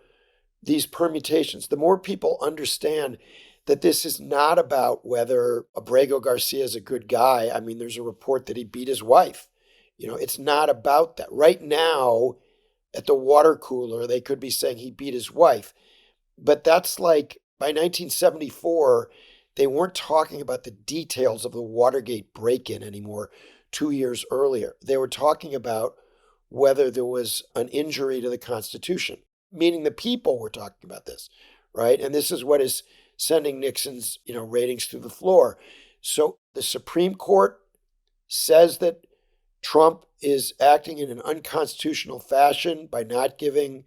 these permutations, the more people understand that this is not about whether Abrego Garcia is a good guy. I mean, there's a report that he beat his wife. It's not about that. Right now, at the water cooler, they could be saying he beat his wife. But that's like, by 1974, they weren't talking about the details of the Watergate break-in anymore 2 years earlier. They were talking about whether there was an injury to the Constitution, meaning the people were talking about this, right? And this is what is sending Nixon's, ratings through the floor. So the Supreme Court says that Trump is acting in an unconstitutional fashion by not giving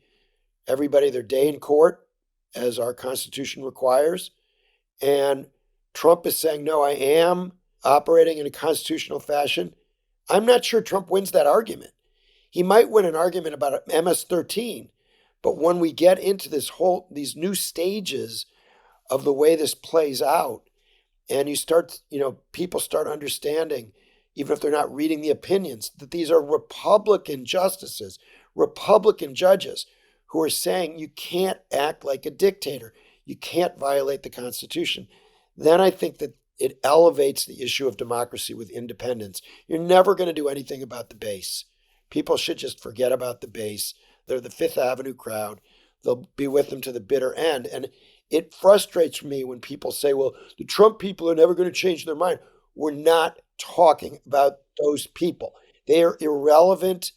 everybody their day in court, as our Constitution requires. And Trump is saying, no, I am operating in a constitutional fashion. I'm not sure Trump wins that argument. He might win an argument about MS-13, but when we get into these new stages of the way this plays out, and people start understanding, even if they're not reading the opinions, that these are Republican justices, Republican judges who are saying you can't act like a dictator. You can't violate the Constitution. Then I think that it elevates the issue of democracy with independence. You're never going to do anything about the base. People should just forget about the base. They're the Fifth Avenue crowd. They'll be with them to the bitter end. And it frustrates me when people say, well, the Trump people are never going to change their mind. We're not talking about those people. They are irrelevant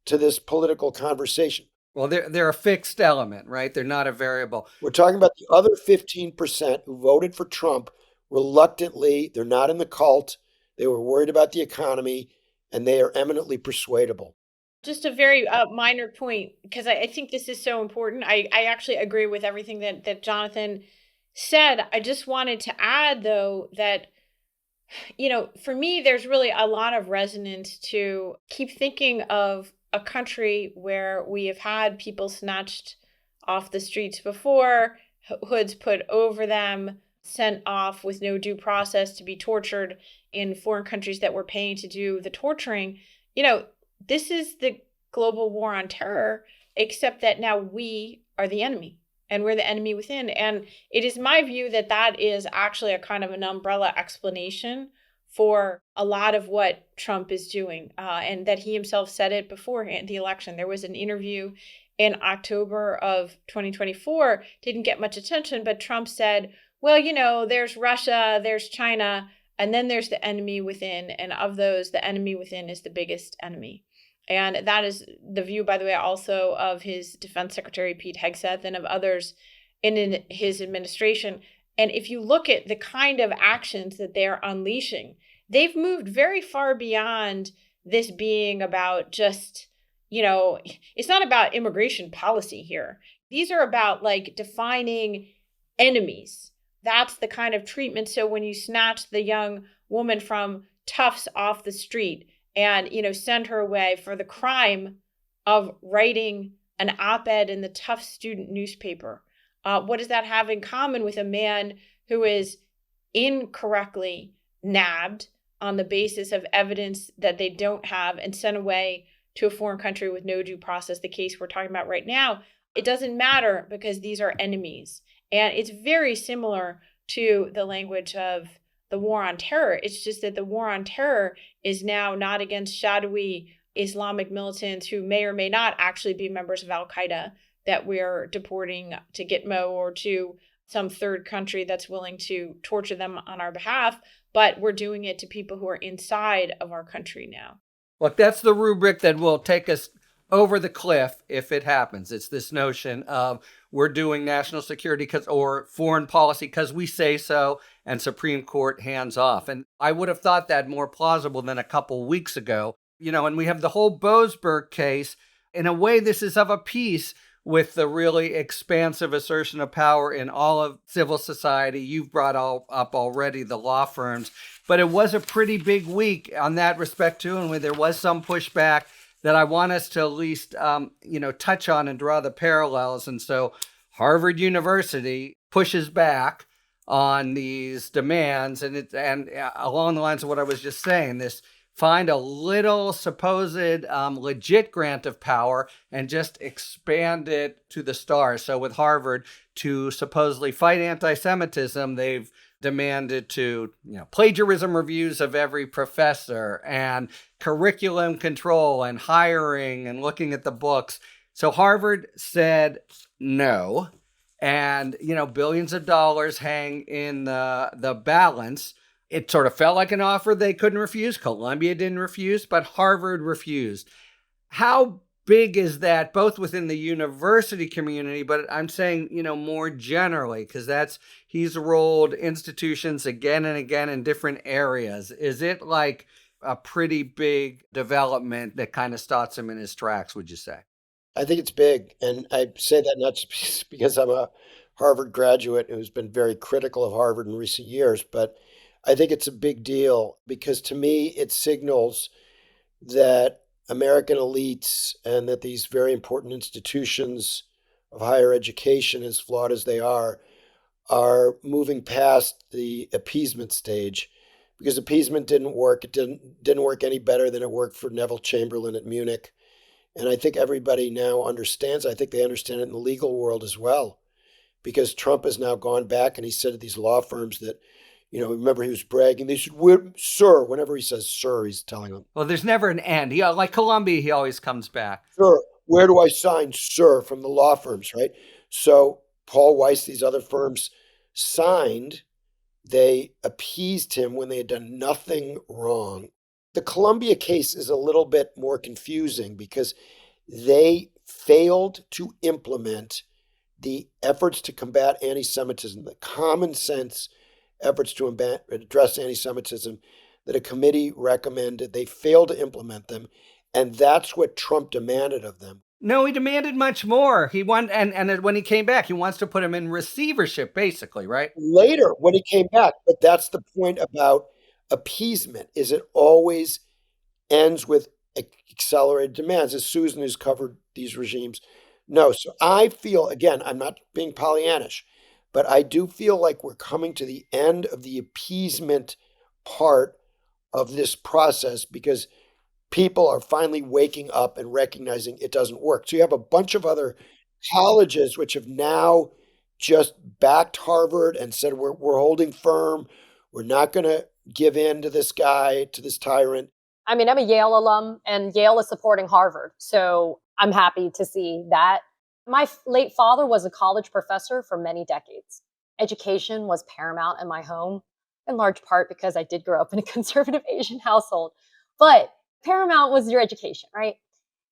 to this political conversation. Well, they're a fixed element, right? They're not a variable. We're talking about the other 15% who voted for Trump reluctantly. They're not in the cult. They were worried about the economy, and they are eminently persuadable. Just a very minor point, because I think this is so important. I actually agree with everything that Jonathan said. I just wanted to add, though, that, for me, there's really a lot of resonance to keep thinking of a country where we have had people snatched off the streets before, hoods put over them, sent off with no due process to be tortured in foreign countries that were paying to do the torturing. This is the global war on terror, except that now we are the enemy and we're the enemy within. And it is my view that that is actually a kind of an umbrella explanation for a lot of what Trump is doing, and that he himself said it before the election. There was an interview in October of 2024, didn't get much attention, but Trump said, well, there's Russia, there's China, and then there's the enemy within. And of those, the enemy within is the biggest enemy. And that is the view, by the way, also of his defense secretary, Pete Hegseth, and of others in his administration. And if you look at the kind of actions that they're unleashing, they've moved very far beyond this being about just, it's not about immigration policy here. These are about defining enemies. That's the kind of treatment. So when you snatch the young woman from Tufts off the street and, send her away for the crime of writing an op-ed in the Tufts student newspaper, what does that have in common with a man who is incorrectly nabbed on the basis of evidence that they don't have and sent away to a foreign country with no due process, the case we're talking about right now? It doesn't matter because these are enemies. And it's very similar to the language of the war on terror. It's just that the war on terror is now not against shadowy Islamic militants who may or may not actually be members of Al-Qaeda that we're deporting to Gitmo or to some third country that's willing to torture them on our behalf, but we're doing it to people who are inside of our country now. Look, that's the rubric that will take us over the cliff if it happens. It's this notion of we're doing national security or foreign policy because we say so, and Supreme Court hands off. And I would have thought that more plausible than a couple weeks ago. And we have the whole Boasberg case. In a way, this is of a piece with the really expansive assertion of power in all of civil society. You've brought up already the law firms, but it was a pretty big week on that respect too, and where there was some pushback that I want us to at least, touch on and draw the parallels. And so Harvard University pushes back on these demands, and along the lines of what I was just saying, this find a little supposed legit grant of power and just expand it to the stars. So with Harvard, to supposedly fight anti-Semitism, they've demanded to, plagiarism reviews of every professor and curriculum control and hiring and looking at the books. So Harvard said no. And, billions of dollars hang in the balance. It sort of felt like an offer they couldn't refuse. Columbia didn't refuse, but Harvard refused. How big is that, both within the university community, but I'm saying, more generally, because he's rolled institutions again and again in different areas. Is it like a pretty big development that kind of stops him in his tracks, would you say? I think it's big. And I say that not just because I'm a Harvard graduate who's been very critical of Harvard in recent years, but I think it's a big deal because to me, it signals that American elites and that these very important institutions of higher education, as flawed as they are moving past the appeasement stage, because appeasement didn't work. It didn't work any better than it worked for Neville Chamberlain at Munich. And I think everybody now understands. I think they understand it in the legal world as well, because Trump has now gone back and he said to these law firms that, Remember he was bragging. They said, "Sir," whenever he says "sir," he's telling them, Well, there's never an end. Like Columbia, he always comes back. "Sir, where do I sign, sir?" From the law firms, right? So Paul Weiss, these other firms signed. They appeased him when they had done nothing wrong. The Columbia case is a little bit more confusing because they failed to implement the efforts to combat anti Semitism, the common sense efforts to address anti Semitism that a committee recommended. They failed to implement them. And that's what Trump demanded of them. No, he demanded much more. He wanted, and when he came back, he wants to put him in receivership, basically, right? Later, when he came back, but that's the point about appeasement, is it always ends with accelerated demands, as Susan has covered these regimes. No, so I feel, again, I'm not being Pollyannish, but I do feel like we're coming to the end of the appeasement part of this process because people are finally waking up and recognizing it doesn't work. So you have a bunch of other colleges which have now just backed Harvard and said, we're holding firm. We're not going to give in to this guy, to this tyrant. I mean, I'm a Yale alum, and Yale is supporting Harvard. So I'm happy to see that. My late father was a college professor for many decades. Education was paramount in my home, in large part because I did grow up in a conservative Asian household. But paramount was your education, right?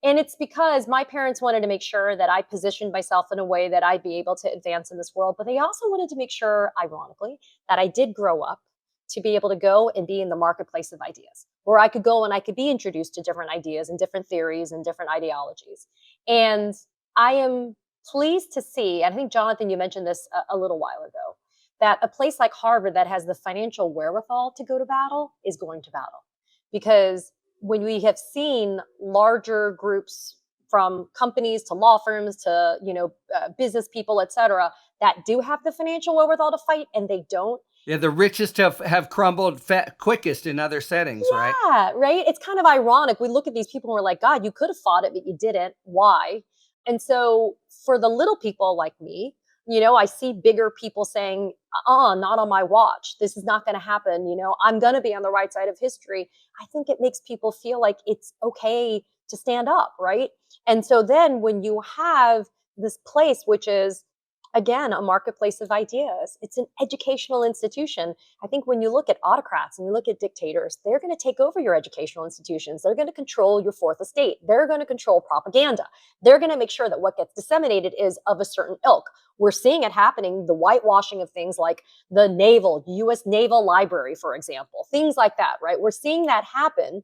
And it's because my parents wanted to make sure that I positioned myself in a way that I'd be able to advance in this world. But they also wanted to make sure, ironically, that I did grow up to be able to go and be in the marketplace of ideas, where I could go and I could be introduced to different ideas and different theories and different ideologies. And I am pleased to see, and I think, Jonathan, you mentioned this a little while ago, that a place like Harvard that has the financial wherewithal to go to battle is going to battle. Because when we have seen larger groups from companies to law firms to business people, et cetera, that do have the financial wherewithal to fight and they don't. Yeah, the richest have crumbled quickest in other settings, right? Yeah, right? It's kind of ironic. We look at these people and we're like, God, you could have fought it, but you didn't. Why? And so for the little people like me, I see bigger people saying, not on my watch. This is not going to happen. I'm going to be on the right side of history. I think it makes people feel like it's okay to stand up, right? And so then when you have this place, which is, again, a marketplace of ideas, it's an educational institution. I think when you look at autocrats and you look at dictators, they're going to take over your educational institutions. They're going to control your fourth estate. They're going to control propaganda. They're going to make sure that what gets disseminated is of a certain ilk. We're seeing it happening, the whitewashing of things like the U.S. Naval Library, for example, things like that, right? We're seeing that happen.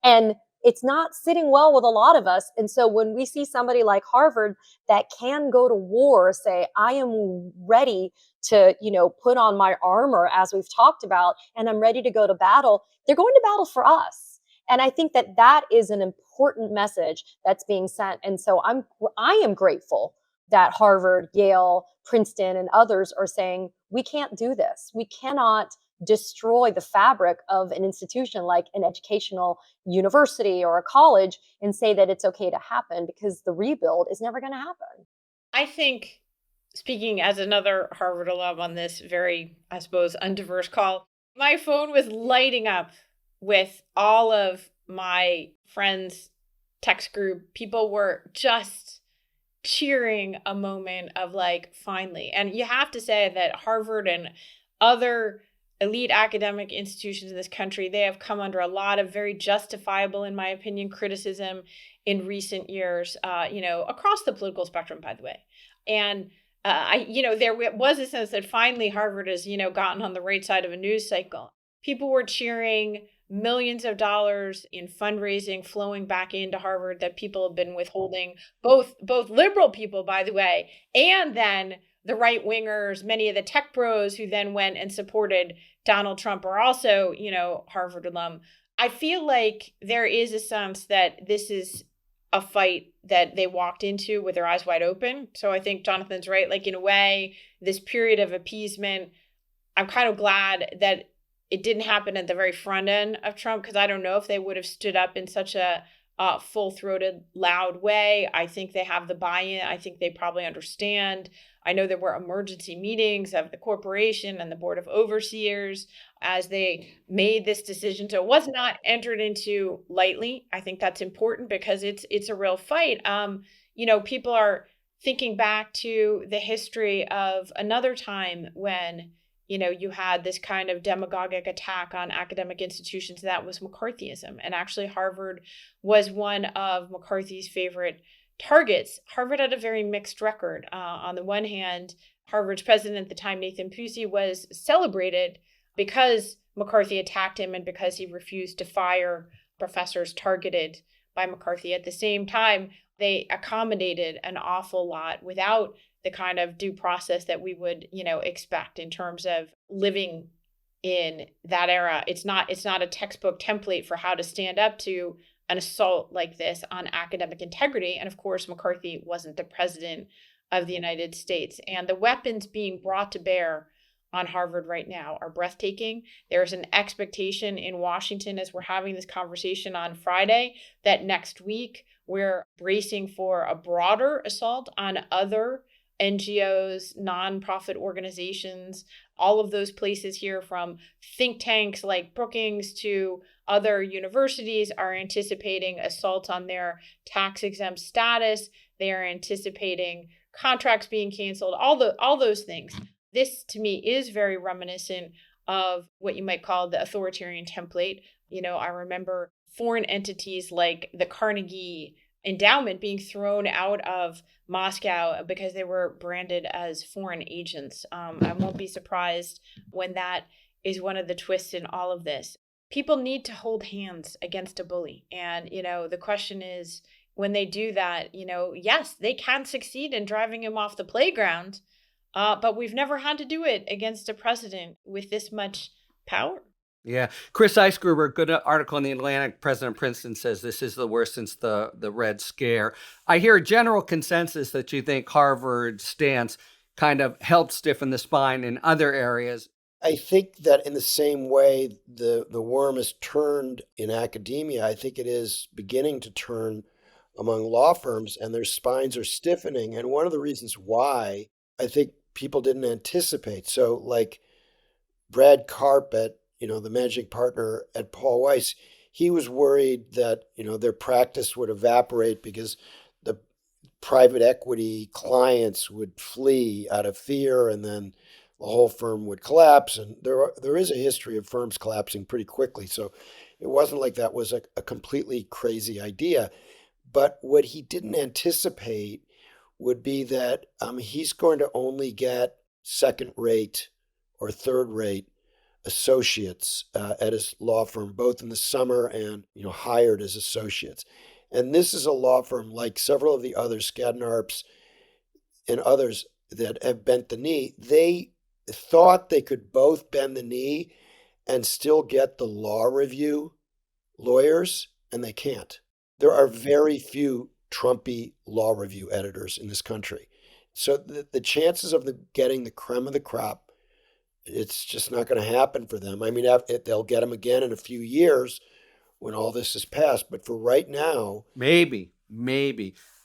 And it's not sitting well with a lot of us. And so when we see somebody like Harvard that can go to war, say, I am ready to, put on my armor, as we've talked about, and I'm ready to go to battle, they're going to battle for us. And I think that that is an important message that's being sent. And so I am grateful that Harvard, Yale, Princeton, and others are saying, we can't do this. We cannot destroy the fabric of an institution like an educational university or a college and say that it's okay to happen, because the rebuild is never going to happen. I think, speaking as another Harvard alum on this very, I suppose, undiverse call, my phone was lighting up with all of my friends' text group. People were just cheering a moment of like, finally. And you have to say that Harvard and other elite academic institutions in this country, they have come under a lot of very justifiable, in my opinion, criticism in recent years, across the political spectrum, by the way. And there was a sense that finally Harvard has, gotten on the right side of a news cycle. People were cheering, millions of dollars in fundraising flowing back into Harvard that people have been withholding, both liberal people, by the way, and then the right wingers, many of the tech bros who then went and supported Donald Trump are also, Harvard alum. I feel like there is a sense that this is a fight that they walked into with their eyes wide open. So I think Jonathan's right. Like, in a way, this period of appeasement, I'm kind of glad that it didn't happen at the very front end of Trump, because I don't know if they would have stood up in such a full-throated, loud way. I think they have the buy-in. I think they probably understand. I know there were emergency meetings of the corporation and the board of overseers as they made this decision. So it was not entered into lightly. I think that's important because it's a real fight. People are thinking back to the history of another time when you had this kind of demagogic attack on academic institutions. That was McCarthyism. And actually, Harvard was one of McCarthy's favorite targets. Harvard had a very mixed record. On the one hand, Harvard's president at the time, Nathan Pusey, was celebrated because McCarthy attacked him and because he refused to fire professors targeted by McCarthy. At the same time, they accommodated an awful lot without the kind of due process that we would, expect in terms of living in that era. It's not a textbook template for how to stand up to an assault like this on academic integrity. And of course, McCarthy wasn't the president of the United States. And the weapons being brought to bear on Harvard right now are breathtaking. There's an expectation in Washington, as we're having this conversation on Friday, that next week we're bracing for a broader assault on other NGOs, nonprofit organizations, all of those places here, from think tanks like Brookings to other universities, are anticipating assaults on their tax-exempt status. They are anticipating contracts being canceled, all those things. This, to me, is very reminiscent of what you might call the authoritarian template. I remember foreign entities like the Carnegie Endowment being thrown out of Moscow because they were branded as foreign agents. I won't be surprised when that is one of the twists in all of this. People need to hold hands against a bully. And, the question is, when they do that, yes, they can succeed in driving him off the playground, but we've never had to do it against a president with this much power. Yeah. Chris Eisgruber, good article in The Atlantic. President Princeton says this is the worst since the Red Scare. I hear a general consensus that you think Harvard's stance kind of helped stiffen the spine in other areas. I think that in the same way the worm has turned in academia, I think it is beginning to turn among law firms, and their spines are stiffening. And one of the reasons why I think people didn't anticipate. So like Brad Karp the managing partner at Paul Weiss, he was worried that, their practice would evaporate because the private equity clients would flee out of fear, and then the whole firm would collapse. And there is a history of firms collapsing pretty quickly. So it wasn't like that was a completely crazy idea. But what he didn't anticipate would be that he's going to only get second-rate or third-rate associates at his law firm, both in the summer and hired as associates. And this is a law firm like several of the others, Skadden Arps and others that have bent the knee. They thought they could both bend the knee and still get the law review lawyers, and they can't. There are very few Trumpy law review editors in this country. So the chances of getting the creme of the crop, it's just not going to happen for them. I mean, they'll get them again in a few years when all this is passed. But for right now, maybe.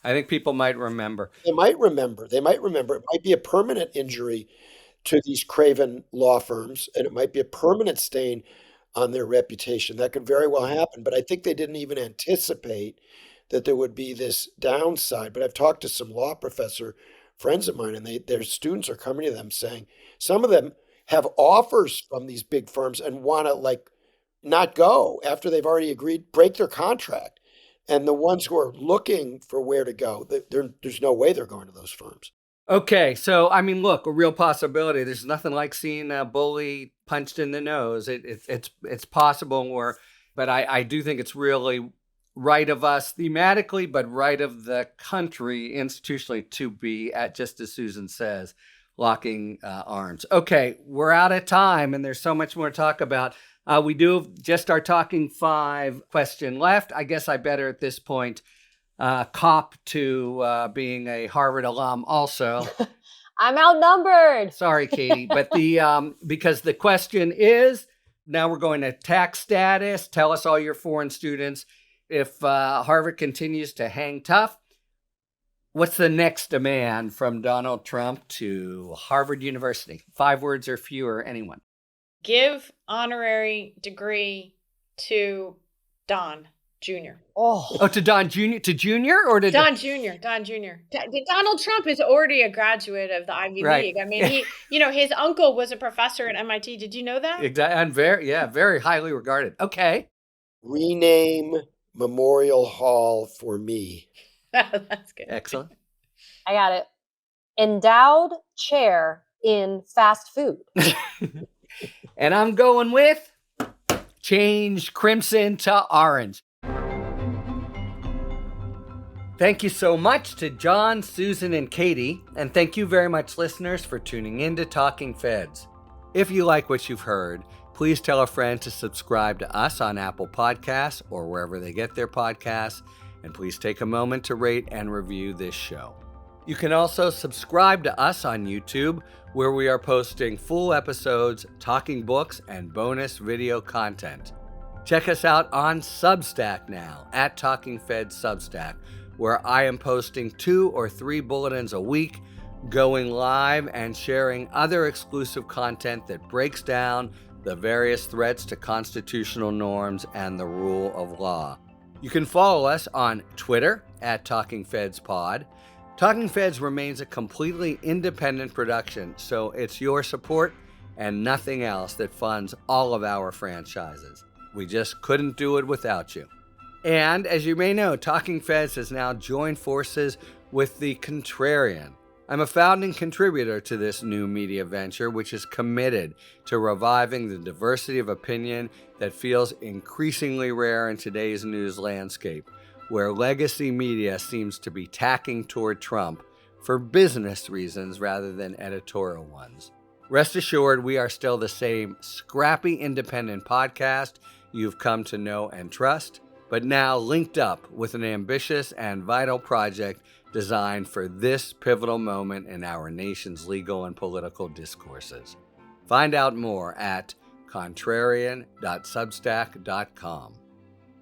I think people might remember. They might remember. It might be a permanent injury to these craven law firms, and it might be a permanent stain on their reputation. That could very well happen. But I think they didn't even anticipate that there would be this downside. But I've talked to some law professor friends of mine, and their students are coming to them saying, some of them have offers from these big firms and want to not go after they've already agreed, break their contract. And the ones who are looking for where to go, there's no way they're going to those firms. Okay, so look, a real possibility. There's nothing like seeing a bully punched in the nose. It's possible, but I do think it's really right of us thematically, but right of the country institutionally to be at, just as Susan says, locking arms. Okay, we're out of time, and there's so much more to talk about. We do have just our Talking 5 question left. I guess I better at this point cop to being a Harvard alum also. I'm outnumbered. Sorry, Katie, but because the question is, now we're going to tax status. Tell us all your foreign students if Harvard continues to hang tough, what's the next demand from Donald Trump to Harvard University? 5 words or fewer, anyone. Give honorary degree to Don Jr. Oh, to Don Jr. To Junior or to Don Jr. Don Jr. Donald Trump is already a graduate of the Ivy Right. League. I mean, his uncle was a professor at MIT. Did you know that? Exactly. And very highly regarded. Okay. Rename Memorial Hall for me. That's good. Excellent. I got it. Endowed chair in fast food. And I'm going with change crimson to orange. Thank you so much to Jon, Susan, and Katie. And thank you very much, listeners, for tuning in to Talking Feds. If you like what you've heard, please tell a friend to subscribe to us on Apple Podcasts or wherever they get their podcasts. And please take a moment to rate and review this show. You can also subscribe to us on YouTube, where we are posting full episodes, talking books, and bonus video content. Check us out on Substack now, at Talking Feds Substack, where I am posting 2 or 3 bulletins a week, going live and sharing other exclusive content that breaks down the various threats to constitutional norms and the rule of law. You can follow us on Twitter at Talking Feds Pod. Talking Feds remains a completely independent production, so it's your support and nothing else that funds all of our franchises. We just couldn't do it without you. And as you may know, Talking Feds has now joined forces with The Contrarian. I'm a founding contributor to this new media venture, which is committed to reviving the diversity of opinion that feels increasingly rare in today's news landscape, where legacy media seems to be tacking toward Trump for business reasons rather than editorial ones. Rest assured, we are still the same scrappy independent podcast you've come to know and trust, but now linked up with an ambitious and vital project designed for this pivotal moment in our nation's legal and political discourses. Find out more at contrarian.substack.com.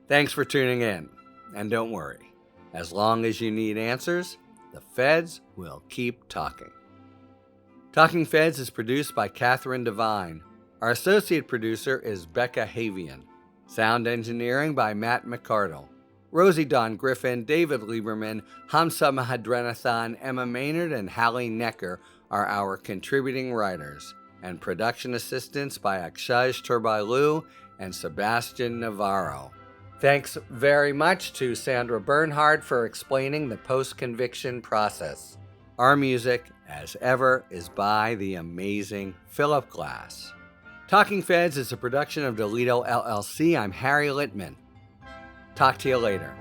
Thanks for tuning in, and don't worry, as long as you need answers, the Feds will keep talking. Talking Feds is produced by Catherine Devine. Our associate producer is Becca Havian. Sound engineering by Matt McCardle. Rosie Dawn Griffin, David Lieberman, Hamza Mahadrenathan, Emma Maynard, and Hallie Necker are our contributing writers, and production assistance by Akshaj Turbailu and Sebastian Navarro. Thanks very much to Sandra Bernhard for explaining the post-conviction process. Our music, as ever, is by the amazing Philip Glass. Talking Feds is a production of Delito LLC. I'm Harry Littman. Talk to you later.